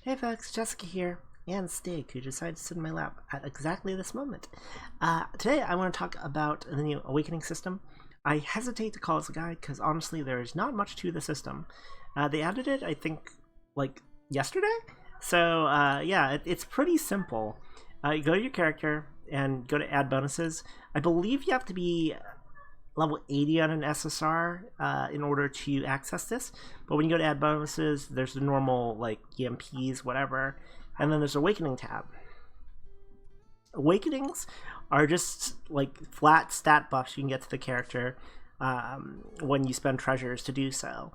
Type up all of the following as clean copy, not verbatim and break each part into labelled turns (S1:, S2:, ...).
S1: Hey folks, Jessica here, and Steak, who decided to sit in my lap at exactly this moment. Today I want to talk about the new Awakening system. I hesitate to call this a guide because honestly there is not much to the system. They added it, I think, like yesterday? So yeah, it's pretty simple. You go to your character and go to add bonuses. I believe you have to be level 80 on an SSR in order to access this. But when you go to add bonuses, there's the normal like EMPs, whatever, and then there's Awakening tab. Awakenings are just like flat stat buffs you can get to the character when you spend treasures to do so.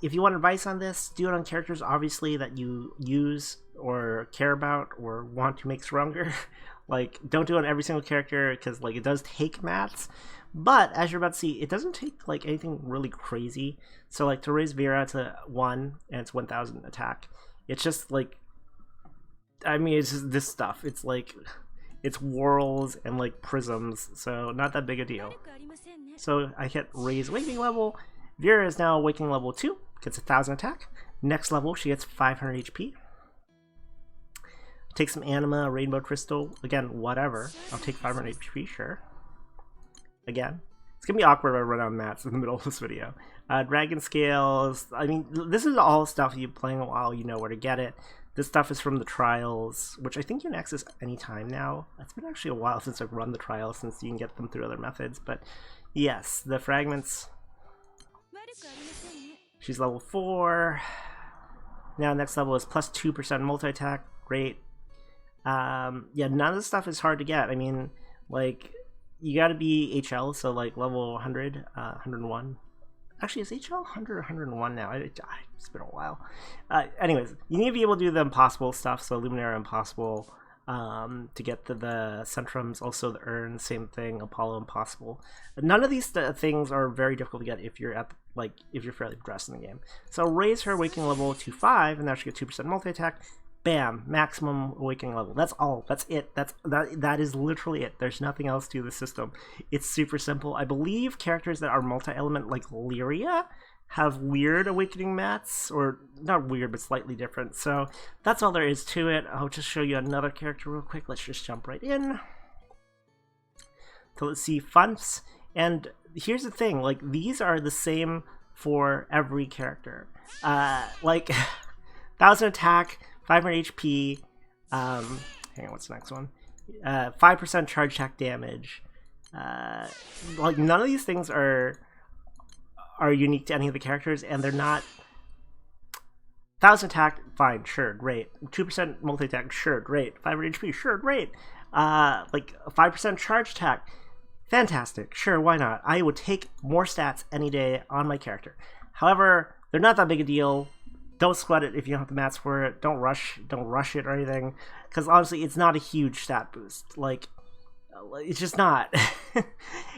S1: If you want advice on this, do it on characters obviously that you use or care about or want to make stronger. Like, don't do it on every single character because like it does take mats. But as you're about to see, it doesn't take like anything really crazy. So like to raise Vera to 1 and it's 1000 attack, it's just like, I mean, it's just this stuff. It's like, it's whorls and like prisms, so not that big a deal. So I hit raise awakening level. Vera is now awakening level 2, gets 1000 attack. Next level, she gets 500 HP. Take some anima, rainbow crystal, again, whatever. I'll take 500 HP, sure. Again, it's gonna be awkward if I run out of mats in the middle of this video. Dragon scales, I mean, this is all stuff you playing a while, you know where to get it. This stuff is from the trials, which I think you can access anytime now. It's been actually a while since I've run the trials, since you can get them through other methods, but yes, the fragments. She's level 4. Now next level is plus 2% multi-attack, great. Yeah, none of this stuff is hard to get. I mean, like, you gotta be HL, so like level 100, 101. Actually, is HL 100 or 101 now? It's been a while. Anyways, you need to be able to do the impossible stuff, so Luminary Impossible, to get the Centrums, also the Urn, same thing, Apollo Impossible. None of these things are very difficult to get if you're if you're fairly progressed in the game. So raise her awakening level to 5, and now she gets 2% multi-attack. Bam, maximum awakening level. That's all. That's it. That is literally it. There's nothing else to the system. It's super simple. I believe characters that are multi-element like Lyria have weird awakening mats, or not weird, but slightly different. So that's all there is to it. I'll just show you another character real quick. Let's just jump right in. So let's see Funps. And here's the thing, like, these are the same for every character. Like 1000 attack, 500 HP, hang on, what's the next one? 5% charge attack damage. Like, none of these things are unique to any of the characters, and they're not. 1000 attack, fine, sure, great. 2% multi attack, sure, great. 500 HP, sure, great. Like 5% charge attack, fantastic, sure, why not? I would take more stats any day on my character. However, they're not that big a deal. Don't sweat it if you don't have the mats for it. Don't rush it or anything, because honestly, it's not a huge stat boost. Like, it's just not, and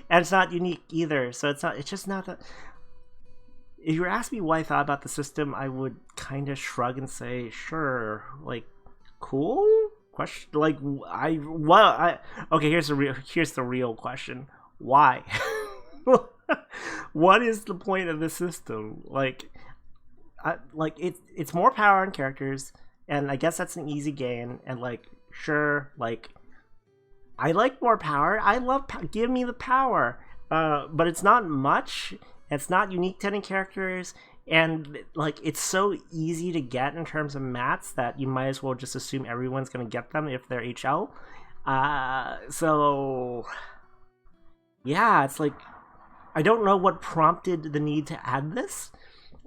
S1: it's not unique either. So it's just not that. If you were asking me what I thought about the system, I would kind of shrug and say, sure, like, cool. Question, like, okay. Here's the real question. Why? What is the point of the system? Like. It's more power on characters, and I guess that's an easy gain. And like, sure, like, I like more power. I love give me the power, but it's not much. It's not unique to any characters, and like, it's so easy to get in terms of mats that you might as well just assume everyone's gonna get them if they're HL. So yeah, it's like, I don't know what prompted the need to add this.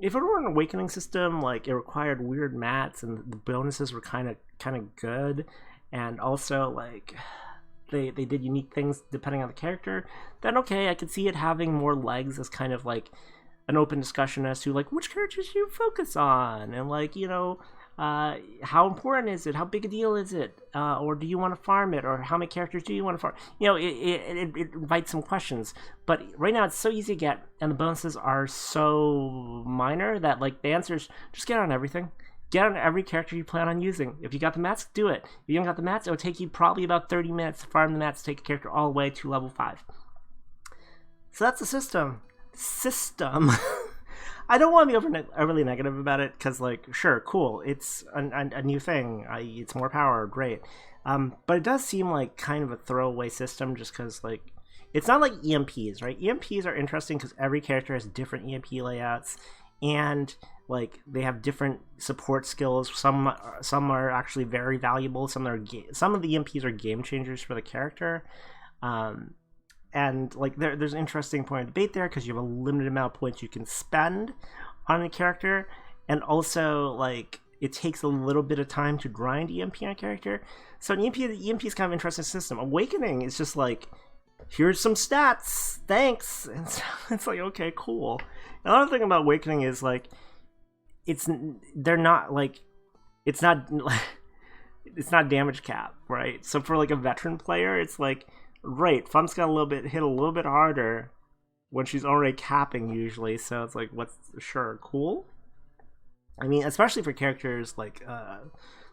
S1: If it were an awakening system, like, it required weird mats and the bonuses were kind of good, and also like they did unique things depending on the character, then okay, I could see it having more legs as kind of like an open discussion as to like which characters you focus on, and like, you know, how important is it, how big a deal is it, or do you want to farm it, or how many characters do you want to farm? You know, it invites some questions. But right now it's so easy to get, and the bonuses are so minor that like the answer is just get on everything. Get on every character you plan on using. If you got the mats, do it. If you don't got the mats, it would take you probably about 30 minutes to farm the mats to take a character all the way to level 5. So that's the system. I don't want to be overly negative about it because, like, sure, cool, it's a new thing. It's more power, great. But it does seem like kind of a throwaway system, just because, like, it's not like EMPs, right? EMPs are interesting because every character has different EMP layouts, and like they have different support skills. Some are actually very valuable. Some of the EMPs are game changers for the character. And like there's an interesting point of debate there because you have a limited amount of points you can spend on a character, and also like it takes a little bit of time to grind EMP on a character. So an the EMP is kind of an interesting system. Awakening is just like, here's some stats, thanks. And so it's like, okay, cool. Another thing about Awakening is like, it's not damage cap, right? So for like a veteran player, it's like, right, Fun's got hit a little bit harder when she's already capping usually. So it's like, sure, cool. I mean, especially for characters like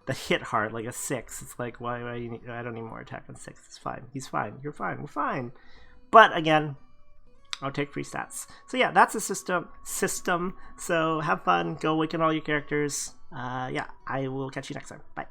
S1: the hit hard, like a 6. It's like, why I don't need more attack on 6. It's fine. He's fine. You're fine. We're fine. But again, I'll take free stats. So yeah, that's a system. So have fun. Go awaken all your characters. Yeah, I will catch you next time. Bye.